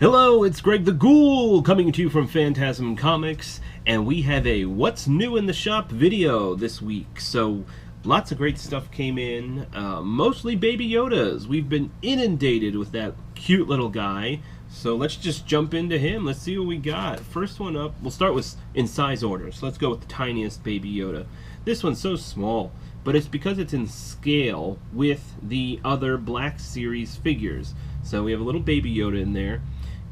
Hello, it's Greg the Ghoul coming to you from Phantasm Comics, and we have a What's New in the Shop video this week. So, lots of great stuff came in, mostly Baby Yodas. We've been inundated with that cute little guy, so let's just jump into him. Let's see what we got. First one up, we'll start with in size order, so let's go with the tiniest Baby Yoda. This one's so small, but it's because it's in scale with the other Black Series figures. So we have a little Baby Yoda in there,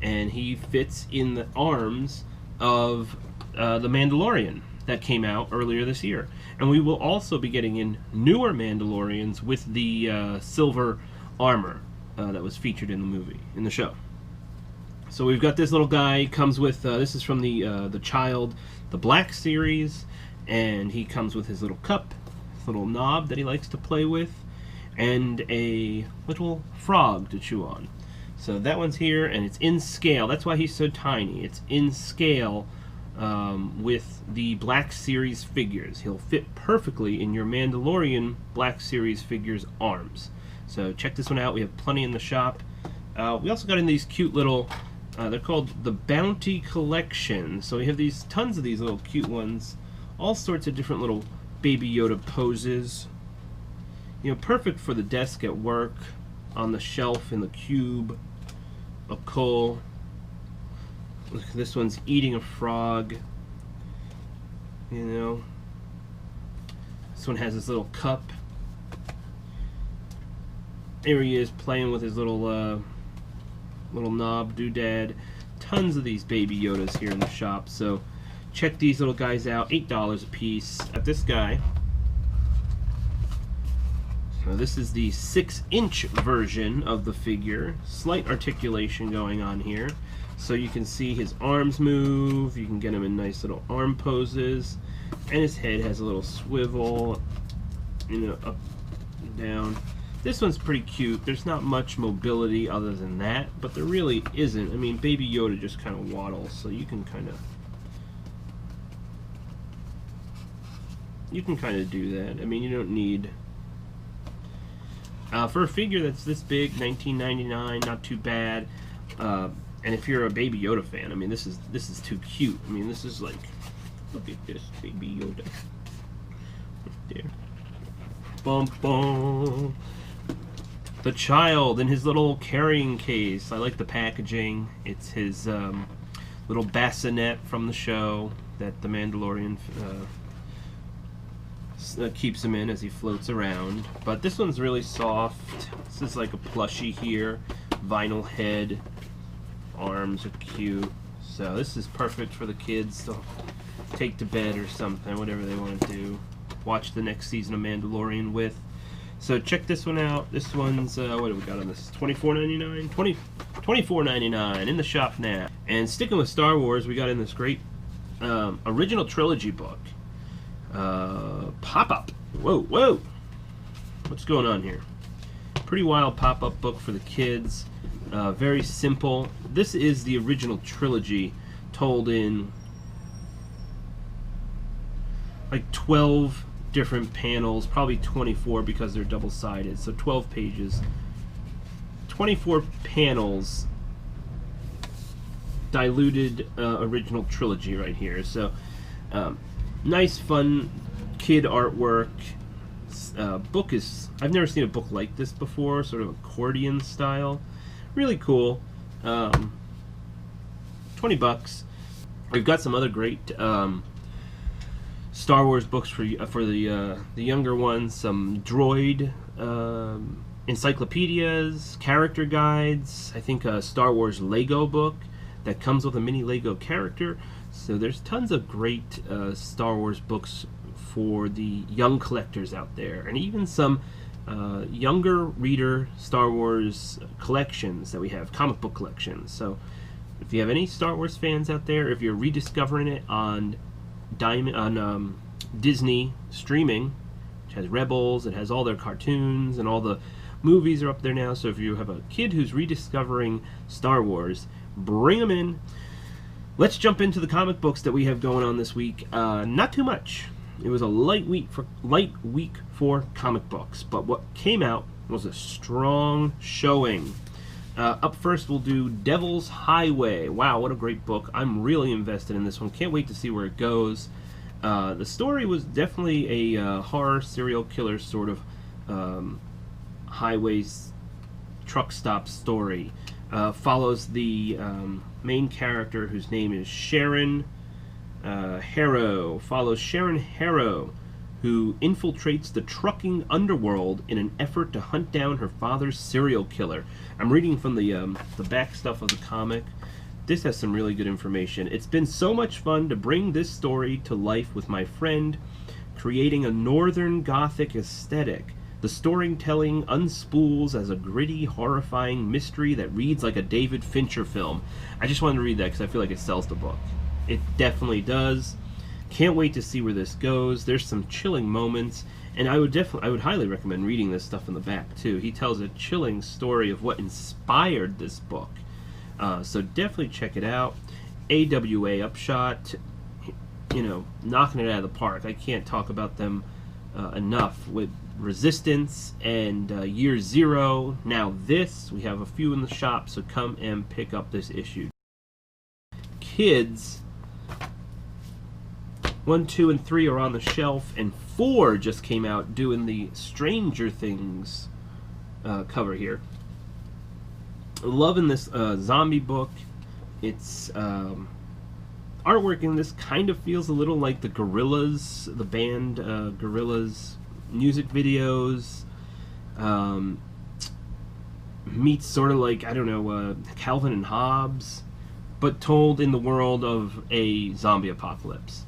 and he fits in the arms of the Mandalorian that came out earlier this year. And we will also be getting in newer Mandalorians with the silver armor that was featured in the movie, in the show. So we've got this little guy. Comes with this is from the Child, the Black Series, and he comes with his little cup, his little knob that he likes to play with, and a little frog to chew on. So that one's here, and it's in scale. That's why he's so tiny. It's in scale with the Black Series figures. He'll fit perfectly in your Mandalorian Black Series figures' arms. So check this one out. We have plenty in the shop. We also got in these cute little, they're called the Bounty Collection. So we have these tons of these little cute ones. All sorts of different little Baby Yoda poses. You know, perfect for the desk at work, on the shelf in the cube. A coal. Look, this one's eating a frog. You know. This one has his little cup. There he is playing with his little little knob doodad. Tons of these Baby Yodas here in the shop. So check these little guys out. $8 a piece. At this guy. So this is the 6-inch version of the figure. Slight articulation going on here. So you can see his arms move. You can get him in nice little arm poses. And his head has a little swivel, you know, up and down. This one's pretty cute. There's not much mobility other than that, but there really isn't. I mean, Baby Yoda just kind of waddles, so you can kind of do that. I mean, you don't need... for a figure that's this big, $19.99, not too bad. And if you're a Baby Yoda fan, I mean, this is too cute. I mean, this is like, look at this Baby Yoda. Right there. Bum bum. The Child in his little carrying case. I like the packaging. It's his little bassinet from the show that the Mandalorian keeps him in as he floats around. But this one's really soft. This is like a plushie here. Vinyl head. Arms are cute. So this is perfect for the kids to take to bed or something, whatever they want to do. Watch the next season of Mandalorian with. So check this one out. This one's, what do we got on this? $24.99? $24.99 in the shop now. And sticking with Star Wars, we got in this great original trilogy book. Pop-up. Whoa, whoa. What's going on here? Pretty wild pop-up book for the kids. Very simple. This is the original trilogy told in like 12 different panels, probably 24 because they're double-sided, so 12 pages. 24 panels, diluted original trilogy right here. So nice, fun kid artwork. Book is, I've never seen a book like this before, sort of accordion style. Really cool. 20 bucks. We've got some other great Star Wars books for the younger ones. Some droid encyclopedias, character guides. I think a Star Wars Lego book that comes with a mini Lego character. So there's tons of great Star Wars books for the young collectors out there, and even some younger reader Star Wars collections that we have, comic book collections. So if you have any Star Wars fans out there, if you're rediscovering it on Disney streaming, which has Rebels, it has all their cartoons, and all the movies are up there now. So if you have a kid who's rediscovering Star Wars, bring them in. Let's jump into the comic books that we have going on this week. Not too much. It was a light week for comic books, but what came out was a strong showing Up first, we'll do Devil's Highway. Wow, what a great book. I'm really invested in this one. Can't wait to see where it goes. The story was definitely a horror serial killer sort of highways truck stop story. Follows the main character, whose name is Sharon Harrow. Follows Sharon Harrow, who infiltrates the trucking underworld in an effort to hunt down her father's serial killer. I'm reading from the back stuff of the comic. This has some really good information. It's been so much fun to bring this story to life with my friend, creating a northern gothic aesthetic. The storytelling unspools as a gritty, horrifying mystery that reads like a David Fincher film. I just wanted to read that because I feel like it sells the book. It definitely does. Can't wait to see where this goes. There's some chilling moments, and I would highly recommend reading this stuff in the back too. He tells a chilling story of what inspired this book. So definitely check it out. AWA Upshot, you know, knocking it out of the park. I can't talk about them enough. With Resistance and Year Zero, now this, we have a few in the shop, so come and pick up this issue. KIDZ 1, 2, and 3 are on the shelf, and 4 just came out doing the Stranger Things cover here. Loving this zombie book. It's artwork in this kind of feels a little like the Gorillaz, the band Gorillaz music videos. Meets sort of like, I don't know, Calvin and Hobbes, but told in the world of a zombie apocalypse.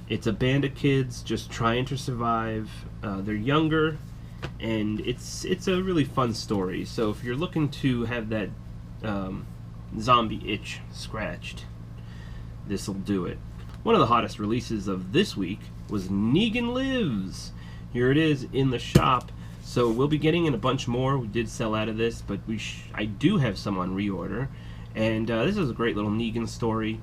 It's a band of kids just trying to survive. They're younger, and it's a really fun story. So if you're looking to have that zombie itch scratched, this'll do it. One of the hottest releases of this week was Negan Lives. Here it is in the shop. So we'll be getting in a bunch more. We did sell out of this, but I do have some on reorder. And this is a great little Negan story.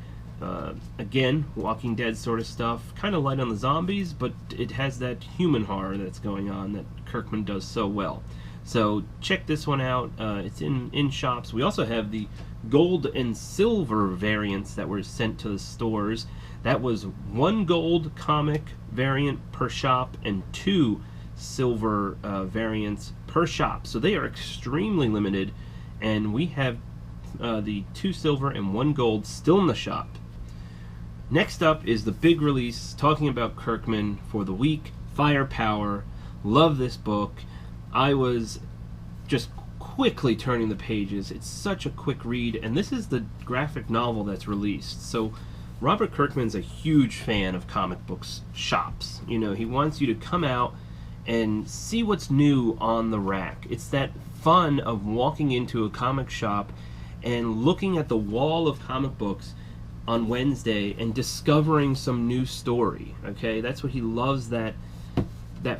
Again, Walking Dead sort of stuff. Kind of light on the zombies, but it has that human horror that's going on that Kirkman does so well. So check this one out. It's in shops. We also have the gold and silver variants that were sent to the stores. That was 1 gold comic variant per shop and 2 silver variants per shop. So they are extremely limited, and we have the 2 silver and 1 gold still in the shop. Next up is the big release talking about Kirkman for the week, Firepower. Love this book. I was just quickly turning the pages. It's such a quick read, and this is the graphic novel that's released. So Robert Kirkman's a huge fan of comic books shops. You know, he wants you to come out and see what's new on the rack. It's that fun of walking into a comic shop and looking at the wall of comic books on Wednesday and discovering some new story. Okay, that's what he loves, that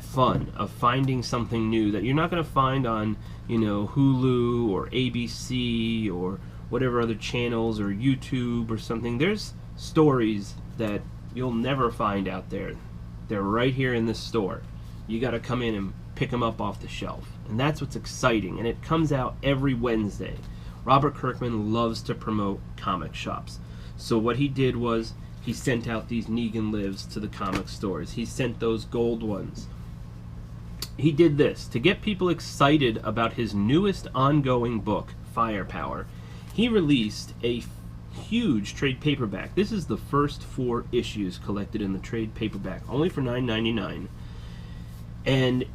fun of finding something new that you're not going to find on, you know, Hulu or ABC or whatever other channels or YouTube or something. There's stories that you'll never find out there. They're right here in this store. You got to come in and pick them up off the shelf, and that's what's exciting. And it comes out every Wednesday. Robert Kirkman loves to promote comic shops. So what he did was he sent out these Negan Lives to the comic stores. He sent those gold ones. He did this to get people excited about his newest ongoing book, Firepower. He released a huge trade paperback. This is the first 4 issues collected in the trade paperback, only for $9.99. And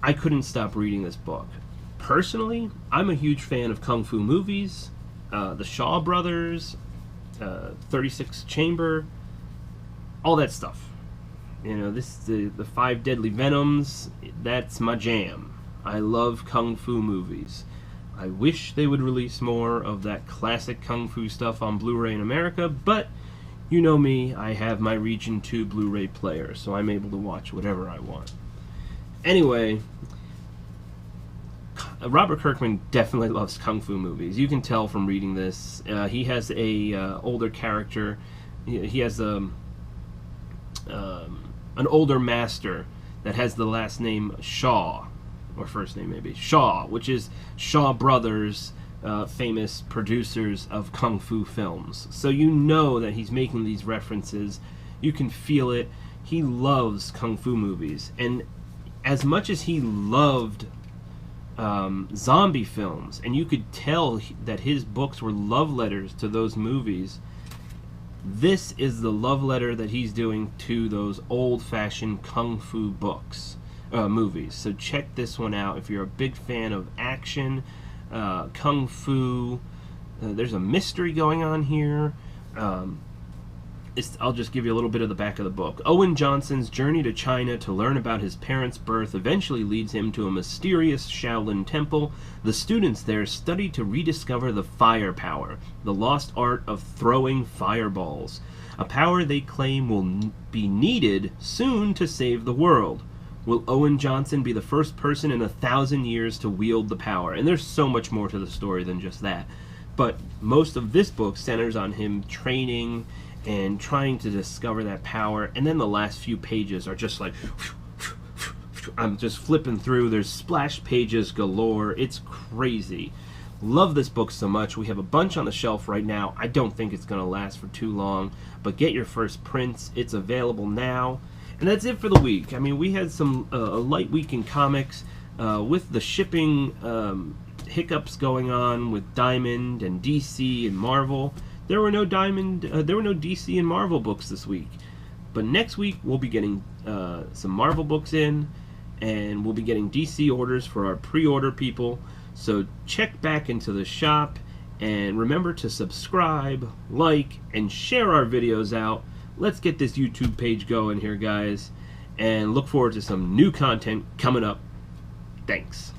I couldn't stop reading this book. Personally, I'm a huge fan of kung fu movies, the Shaw Brothers, 36 Chamber, all that stuff. You know, the 5 Deadly Venoms, that's my jam. I love kung fu movies. I wish they would release more of that classic kung fu stuff on Blu-ray in America, but you know me, I have my Region 2 Blu-ray player, so I'm able to watch whatever I want. Anyway, Robert Kirkman definitely loves kung fu movies. You can tell from reading this. He has a older character. He has an older master that has the last name Shaw, or first name maybe Shaw, which is Shaw Brothers, famous producers of kung fu films. So you know that he's making these references. You can feel it. He loves kung fu movies. And as much as he loved zombie films, and you could tell that his books were love letters to those movies, this is the love letter that he's doing to those old-fashioned kung fu books, movies. So check this one out if you're a big fan of action, kung fu. There's a mystery going on here. I'll just give you a little bit of the back of the book. Owen Johnson's journey to China to learn about his parents' birth eventually leads him to a mysterious Shaolin temple. The students there study to rediscover the fire power, the lost art of throwing fireballs, a power they claim will be needed soon to save the world. Will Owen Johnson be the first person in 1,000 years to wield the power? And there's so much more to the story than just that. But most of this book centers on him training and trying to discover that power, and then the last few pages are just like, I'm just flipping through, there's splash pages galore, it's crazy. Love this book so much. We have a bunch on the shelf right now. I don't think it's going to last for too long, but get your first prints. It's available now. And that's it for the week. I mean, we had some a light week in comics with the shipping hiccups going on with Diamond and DC and Marvel. There were no DC and Marvel books this week, but next week we'll be getting some Marvel books in, and we'll be getting DC orders for our pre-order people. So check back into the shop, and remember to subscribe, like, and share our videos out. Let's get this YouTube page going here, guys, and look forward to some new content coming up. Thanks.